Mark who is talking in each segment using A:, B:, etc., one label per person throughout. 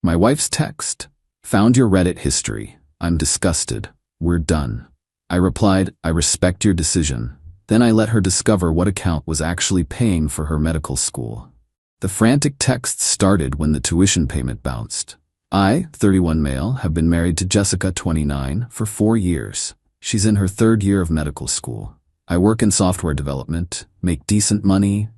A: My wife's text. Found your Reddit history. I'm disgusted. We're done. I replied, I respect your decision. Then I let her discover what account was actually paying for her medical school. The frantic texts started when the tuition payment bounced. I, 31 male, have been married to Jessica, 29, for 4 years. She's in her 3rd year of medical school. I work in software development, make decent money.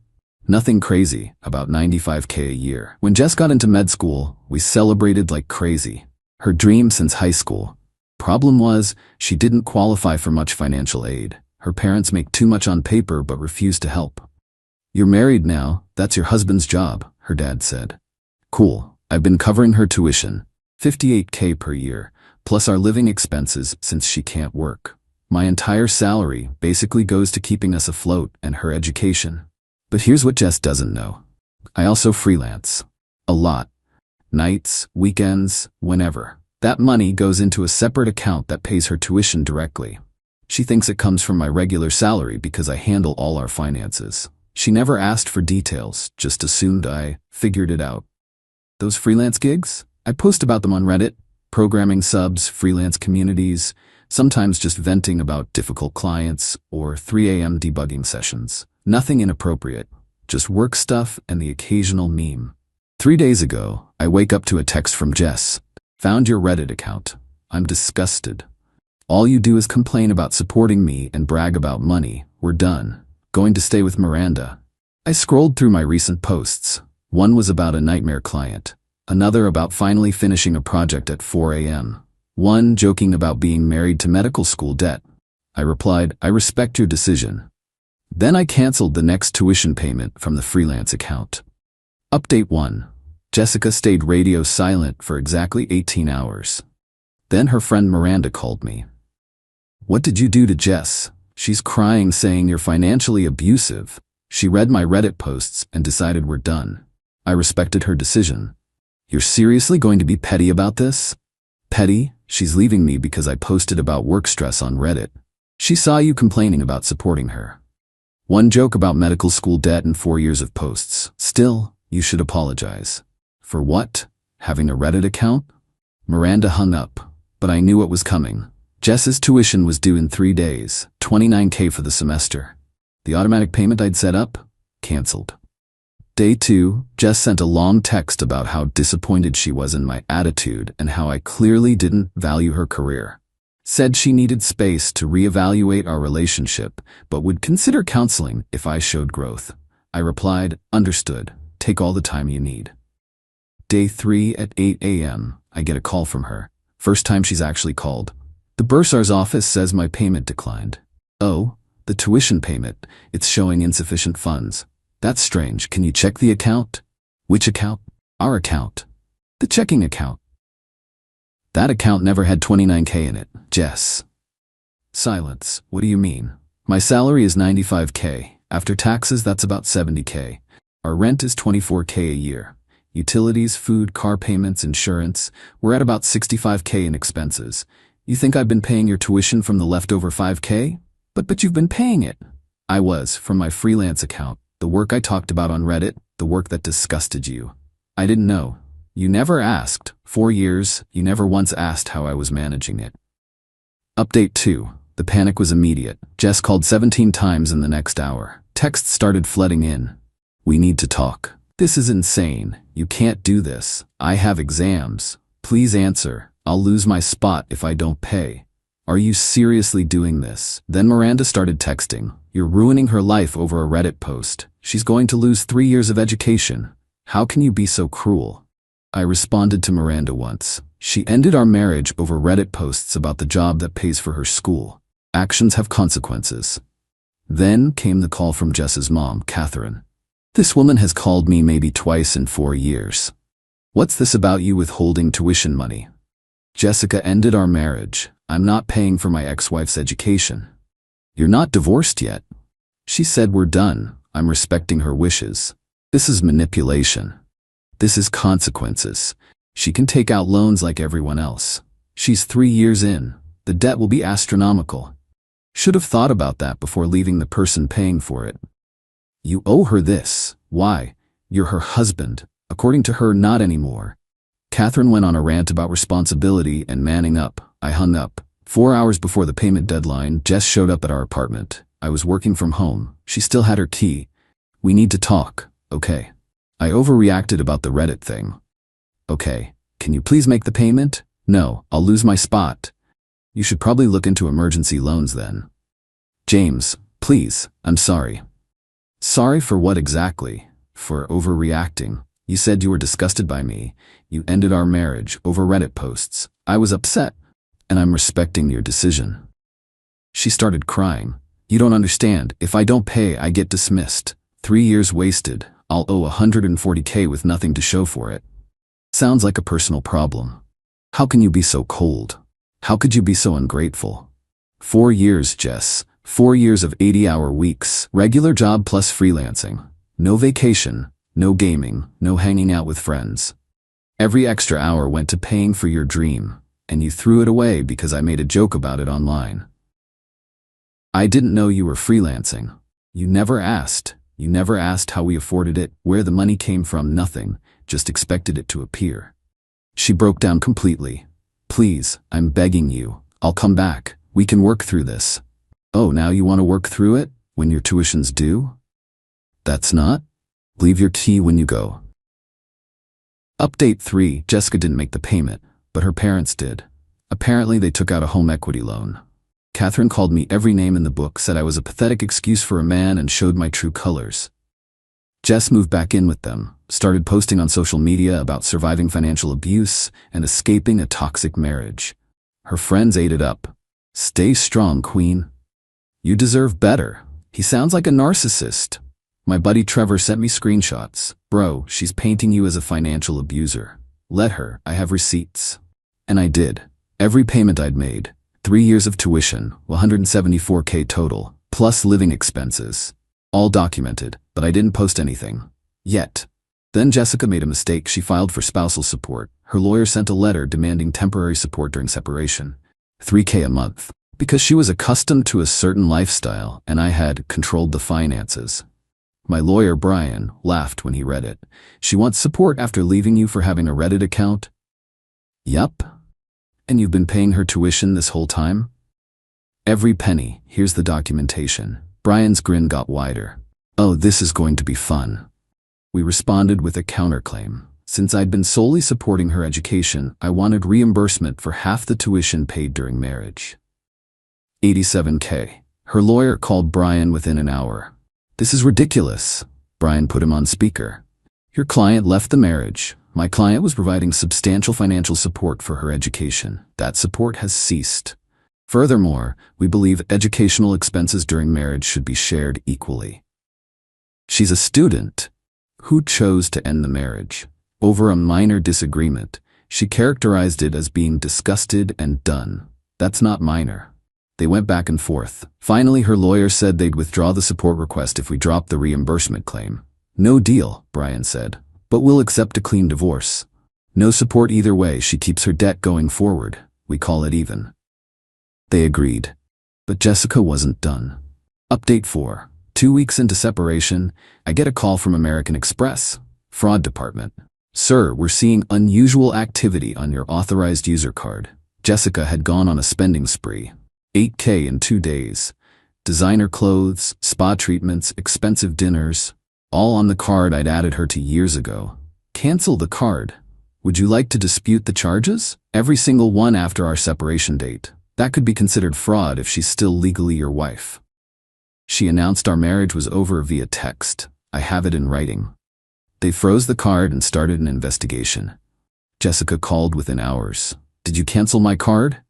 A: Nothing crazy, about $95K a year. When Jess got into med school, we celebrated like crazy. Her dream since high school. Problem was, she didn't qualify for much financial aid. Her parents make too much on paper but refuse to help. You're married now, that's your husband's job, her dad said. Cool, I've been covering her tuition, $58K per year, plus our living expenses since she can't work. My entire salary basically goes to keeping us afloat and her education. But here's what Jess doesn't know. I also freelance. A lot. Nights, weekends, whenever. That money goes into a separate account that pays her tuition directly. She thinks it comes from my regular salary because I handle all our finances. She never asked for details, just assumed I figured it out. Those freelance gigs? I post about them on Reddit, programming subs, freelance communities, sometimes just venting about difficult clients or 3 a.m. debugging sessions. Nothing inappropriate, just work stuff and the occasional meme. 3 days ago, I wake up to a text from Jess. Found your Reddit account. I'm disgusted. All you do is complain about supporting me and brag about money. We're done. Going to stay with Miranda. I scrolled through my recent posts. One was about a nightmare client. Another about finally finishing a project at 4 a.m. One joking about being married to medical school debt. I replied, I respect your decision. Then I canceled the next tuition payment from the freelance account. Update 1. Jessica stayed radio silent for exactly 18 hours. Then her friend Miranda called me. What did you do to Jess? She's crying saying you're financially abusive. She read my Reddit posts and decided we're done. I respected her decision. You're seriously going to be petty about this? Petty? She's leaving me because I posted about work stress on Reddit. She saw you complaining about supporting her. One joke about medical school debt and 4 years of posts. Still, you should apologize. For what? Having a Reddit account? Miranda hung up, but I knew what was coming. Jess's tuition was due in 3 days, $29K for the semester. The automatic payment I'd set up? Canceled. Day 2, Jess sent a long text about how disappointed she was in my attitude and how I clearly didn't value her career. Said she needed space to reevaluate our relationship, but would consider counseling if I showed growth. I replied, understood. Take all the time you need. Day 3 at 8 a.m., I get a call from her. First time she's actually called. The bursar's office says my payment declined. Oh, the tuition payment. It's showing insufficient funds. That's strange. Can you check the account? Which account? Our account. The checking account. That account never had $29K in it. Jess. Silence. What do you mean? My salary is $95K. After taxes, that's about $70K. Our rent is $24K a year. Utilities, food, car payments, insurance. We're at about $65K in expenses. You think I've been paying your tuition from the leftover $5K? But you've been paying it. I was, from my freelance account. The work I talked about on Reddit, the work that disgusted you. I didn't know. You never asked. 4 years, you never once asked how I was managing it. Update 2. The panic was immediate. Jess called 17 times in the next hour. Texts started flooding in. We need to talk. This is insane. You can't do this. I have exams. Please answer. I'll lose my spot if I don't pay. Are you seriously doing this? Then Miranda started texting. You're ruining her life over a Reddit post. She's going to lose 3 years of education. How can you be so cruel? I responded to Miranda once. She ended our marriage over Reddit posts about the job that pays for her school. Actions have consequences. Then came the call from Jess's mom, Catherine. This woman has called me maybe twice in 4 years. What's this about you withholding tuition money? Jessica ended our marriage. I'm not paying for my ex-wife's education. You're not divorced yet. She said we're done. I'm respecting her wishes. This is manipulation. This is consequences. She can take out loans like everyone else. She's 3 years in. The debt will be astronomical. Should have thought about that before leaving the person paying for it. You owe her this. Why? You're her husband. According to her, not anymore. Catherine went on a rant about responsibility and manning up. I hung up. 4 hours before the payment deadline, Jess showed up at our apartment. I was working from home. She still had her key. We need to talk, okay? I overreacted about the Reddit thing. Okay, can you please make the payment? No, I'll lose my spot. You should probably look into emergency loans then. James, please, I'm sorry. Sorry for what exactly? For overreacting. You said you were disgusted by me. You ended our marriage over Reddit posts. I was upset, and I'm respecting your decision. She started crying. You don't understand. If I don't pay, I get dismissed. 3 years wasted. I'll owe $140K with nothing to show for it. Sounds like a personal problem. How can you be so cold? How could you be so ungrateful? 4 years, Jess. 4 years of 80-hour weeks. Regular job plus freelancing. No vacation. No gaming. No hanging out with friends. Every extra hour went to paying for your dream, and you threw it away because I made a joke about it online. I didn't know you were freelancing. You never asked. You never asked how we afforded it, where the money came from, nothing. Just expected it to appear. She broke down completely. Please, I'm begging you. I'll come back. We can work through this. Oh, now you want to work through it? When your tuition's due? That's not? Leave your key when you go. Update 3. Jessica didn't make the payment, but her parents did. Apparently they took out a home equity loan. Catherine called me every name in the book, said I was a pathetic excuse for a man, and showed my true colors. Jess moved back in with them, started posting on social media about surviving financial abuse and escaping a toxic marriage. Her friends ate it up. Stay strong, queen. You deserve better. He sounds like a narcissist. My buddy Trevor sent me screenshots. Bro, she's painting you as a financial abuser. Let her, I have receipts. And I did. Every payment I'd made. 3 years of tuition, $174K total, plus living expenses. All documented, but I didn't post anything. Yet. Then Jessica made a mistake. She filed for spousal support. Her lawyer sent a letter demanding temporary support during separation. $3K a month. Because she was accustomed to a certain lifestyle and I had controlled the finances. My lawyer, Brian, laughed when he read it. She wants support after leaving you for having a Reddit account? Yup. And you've been paying her tuition this whole time? Every penny. Here's the documentation. Brian's grin got wider. Oh, this is going to be fun. We responded with a counterclaim. Since I'd been solely supporting her education, I wanted reimbursement for half the tuition paid during marriage. $87K. Her lawyer called Brian within an hour. This is ridiculous. Brian put him on speaker. Your client left the marriage. My client was providing substantial financial support for her education. That support has ceased. Furthermore, we believe educational expenses during marriage should be shared equally. She's a student. Who chose to end the marriage? Over a minor disagreement. She characterized it as being disgusted and done. That's not minor. They went back and forth. Finally, her lawyer said they'd withdraw the support request if we dropped the reimbursement claim. No deal, Brian said. But we'll accept a clean divorce. No support either way. She keeps her debt going forward. We call it even. They agreed. But Jessica wasn't done. Update 4. 2 weeks into separation, I get a call from American Express, fraud department. Sir, we're seeing unusual activity on your authorized user card. Jessica had gone on a spending spree. $8K in 2 days. Designer clothes, spa treatments, expensive dinners, all on the card I'd added her to years ago. Cancel the card. Would you like to dispute the charges? Every single one after our separation date. That could be considered fraud if she's still legally your wife. She announced our marriage was over via text. I have it in writing. They froze the card and started an investigation. Jessica called within hours. Did you cancel my card?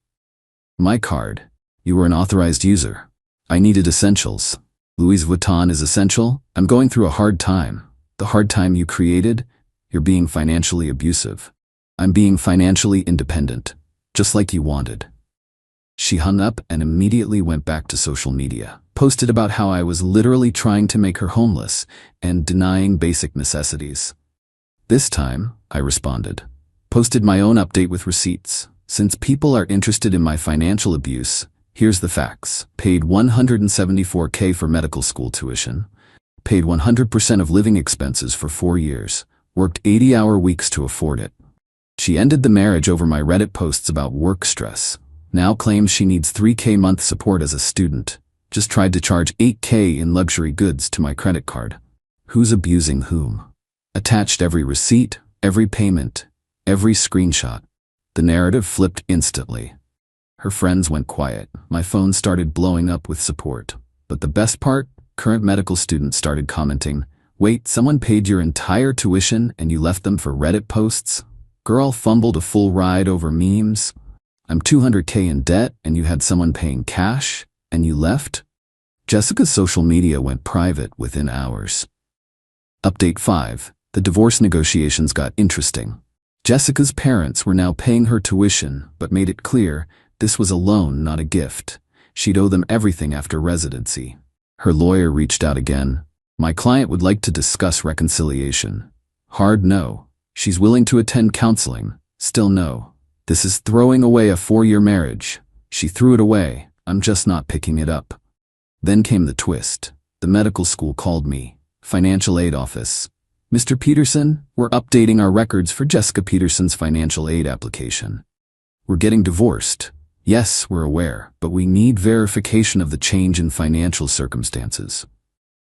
A: My card. You were an authorized user. I needed essentials. Louis Vuitton is essential. I'm going through a hard time. The hard time you created? You're being financially abusive. I'm being financially independent, just like you wanted. She hung up and immediately went back to social media, posted about how I was literally trying to make her homeless and denying basic necessities. This time, I responded. Posted my own update with receipts. Since people are interested in my financial abuse, here's the facts. Paid $174K for medical school tuition. Paid 100% of living expenses for 4 years. Worked 80-hour weeks to afford it. She ended the marriage over my Reddit posts about work stress. Now claims she needs $3K month support as a student. Just tried to charge $8K in luxury goods to my credit card. Who's abusing whom? Attached every receipt, every payment, every screenshot. The narrative flipped instantly. Her friends went quiet. My phone started blowing up with support. But the best part? Current medical students started commenting, "Wait, someone paid your entire tuition and you left them for Reddit posts? Girl fumbled a full ride over memes. I'm $200K in debt and you had someone paying cash and you left?" Jessica's social media went private within hours. Update 5. The divorce negotiations got interesting. Jessica's parents were now paying her tuition, but made it clear this was a loan, not a gift. She'd owe them everything after residency. Her lawyer reached out again. My client would like to discuss reconciliation. Hard no. She's willing to attend counseling. Still no. This is throwing away a 4-year marriage. She threw it away. I'm just not picking it up. Then came the twist. The medical school called me. Financial aid office. "Mr. Peterson, we're updating our records for Jessica Peterson's financial aid application. We're getting divorced. Yes, we're aware, but we need verification of the change in financial circumstances."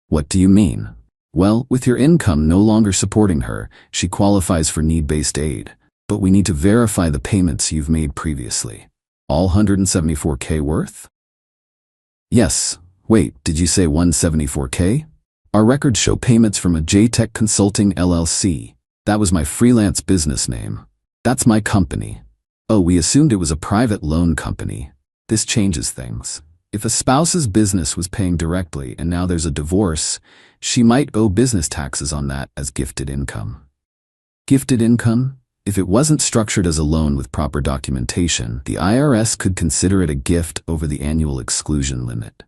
A: What do you mean? Well, with your income no longer supporting her, she qualifies for need-based aid, but we need to verify the payments you've made previously. All $174K worth? Yes. Wait, did you say $174K? Our records show payments from a JTech Consulting LLC. That was my freelance business name. That's my company. Oh, we assumed it was a private loan company. This changes things. If a spouse's business was paying directly and now there's a divorce, she might owe business taxes on that as gifted income. Gifted income? If it wasn't structured as a loan with proper documentation, the IRS could consider it a gift over the annual exclusion limit.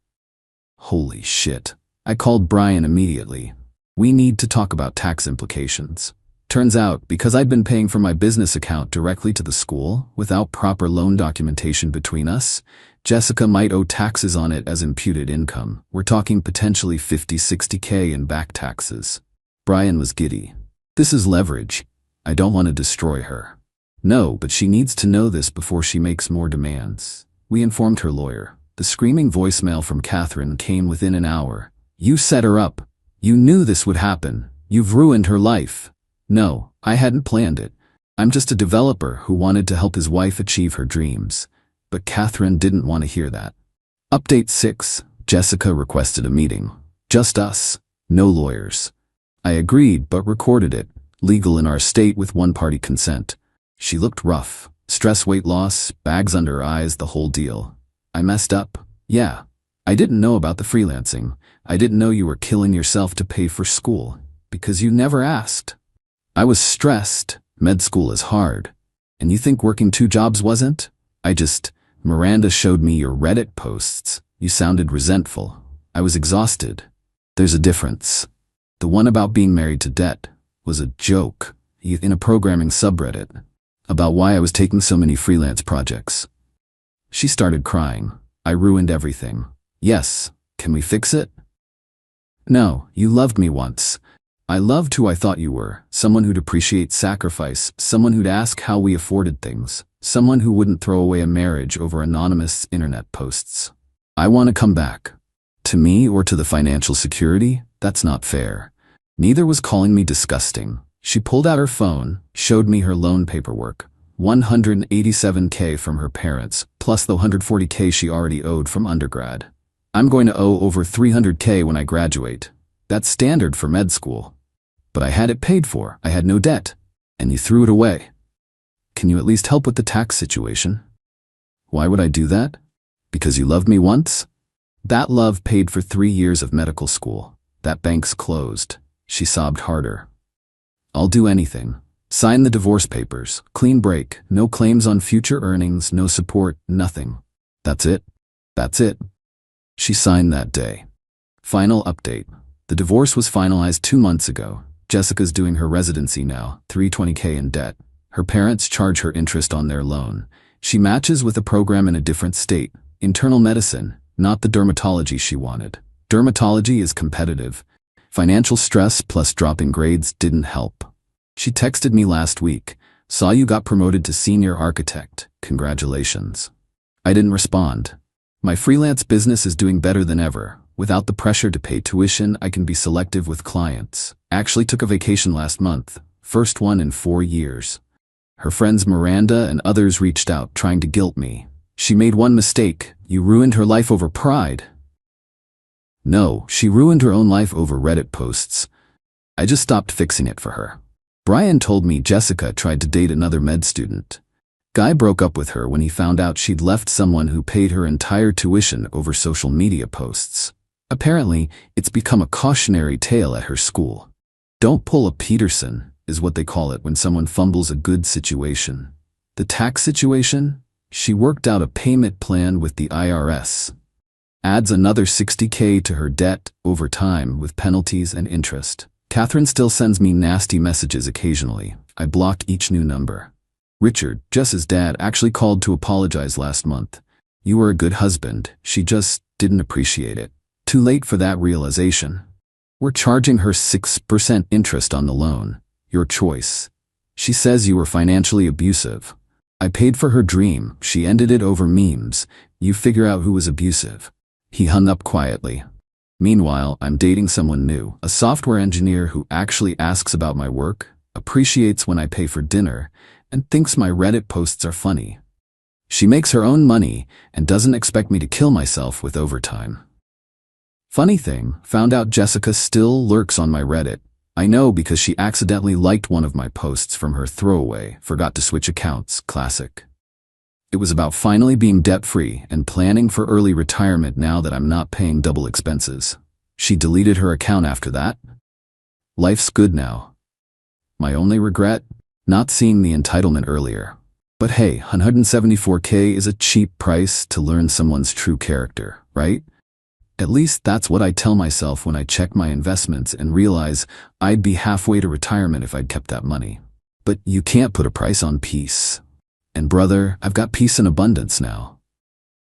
A: Holy shit. I called Brian immediately. We need to talk about tax implications. Turns out, because I'd been paying for my business account directly to the school, without proper loan documentation between us, Jessica might owe taxes on it as imputed income. We're talking potentially 50–60K in back taxes. Brian was giddy. This is leverage. I don't want to destroy her. No, but she needs to know this before she makes more demands. We informed her lawyer. The screaming voicemail from Catherine came within an hour. "You set her up. You knew this would happen. You've ruined her life." No, I hadn't planned it. I'm just a developer who wanted to help his wife achieve her dreams. But Catherine didn't want to hear that. Update 6. Jessica requested a meeting. Just us. No lawyers. I agreed but recorded it. Legal in our state with one-party consent. She looked rough. Stress, weight loss, bags under her eyes, the whole deal. I messed up. Yeah. I didn't know about the freelancing. I didn't know you were killing yourself to pay for school. Because you never asked. I was stressed. Med school is hard. And you think working 2 jobs wasn't? Miranda showed me your Reddit posts. You sounded resentful. I was exhausted. There's a difference. The one about being married to debt was a joke in a programming subreddit about why I was taking so many freelance projects. She started crying. I ruined everything. Yes. Can we fix it? No, you loved me once. I loved who I thought you were, someone who'd appreciate sacrifice, someone who'd ask how we afforded things, someone who wouldn't throw away a marriage over anonymous internet posts. I want to come back. To me or to the financial security? That's not fair. Neither was calling me disgusting. She pulled out her phone, showed me her loan paperwork. $187K from her parents, plus the $140K she already owed from undergrad. I'm going to owe over $300K when I graduate. That's standard for med school. But I had it paid for. I had no debt. And you threw it away. Can you at least help with the tax situation? Why would I do that? Because you loved me once? That love paid for 3 years of medical school. That bank's closed. She sobbed harder. I'll do anything. Sign the divorce papers. Clean break. No claims on future earnings. No support. Nothing. That's it. That's it. She signed that day. Final update. The divorce was finalized 2 months ago. Jessica's doing her residency now, $320K in debt. Her parents charge her interest on their loan. She matches with a program in a different state, internal medicine, not the dermatology she wanted. Dermatology is competitive. Financial stress plus dropping grades didn't help. She texted me last week. Saw you got promoted to senior architect. Congratulations. I didn't respond. My freelance business is doing better than ever. Without the pressure to pay tuition, I can be selective with clients. Actually took a vacation last month. First one in 4 years. Her friends Miranda and others reached out trying to guilt me. She made one mistake. You ruined her life over pride. No, she ruined her own life over Reddit posts. I just stopped fixing it for her. Brian told me Jessica tried to date another med student. Guy broke up with her when he found out she'd left someone who paid her entire tuition over social media posts. Apparently, it's become a cautionary tale at her school. Don't pull a Peterson, is what they call it when someone fumbles a good situation. The tax situation? She worked out a payment plan with the IRS. Adds another $60K to her debt over time with penalties and interest. Catherine still sends me nasty messages occasionally. I blocked each new number. Richard, Jess's dad, actually called to apologize last month. You were a good husband. She just didn't appreciate it. Too late for that realization. We're charging her 6% interest on the loan. Your choice. She says you were financially abusive. I paid for her dream. She ended it over memes. You figure out who was abusive. He hung up quietly. Meanwhile, I'm dating someone new, a software engineer who actually asks about my work, appreciates when I pay for dinner, and thinks my Reddit posts are funny. She makes her own money and doesn't expect me to kill myself with overtime. Funny thing, found out Jessica still lurks on my Reddit. I know because she accidentally liked one of my posts from her throwaway, forgot to switch accounts, classic. It was about finally being debt-free and planning for early retirement now that I'm not paying double expenses. She deleted her account after that. Life's good now. My only regret? Not seeing the entitlement earlier. But hey, $174K is a cheap price to learn someone's true character, right? At least that's what I tell myself when I check my investments and realize I'd be halfway to retirement if I'd kept that money. But you can't put a price on peace. And brother, I've got peace in abundance now.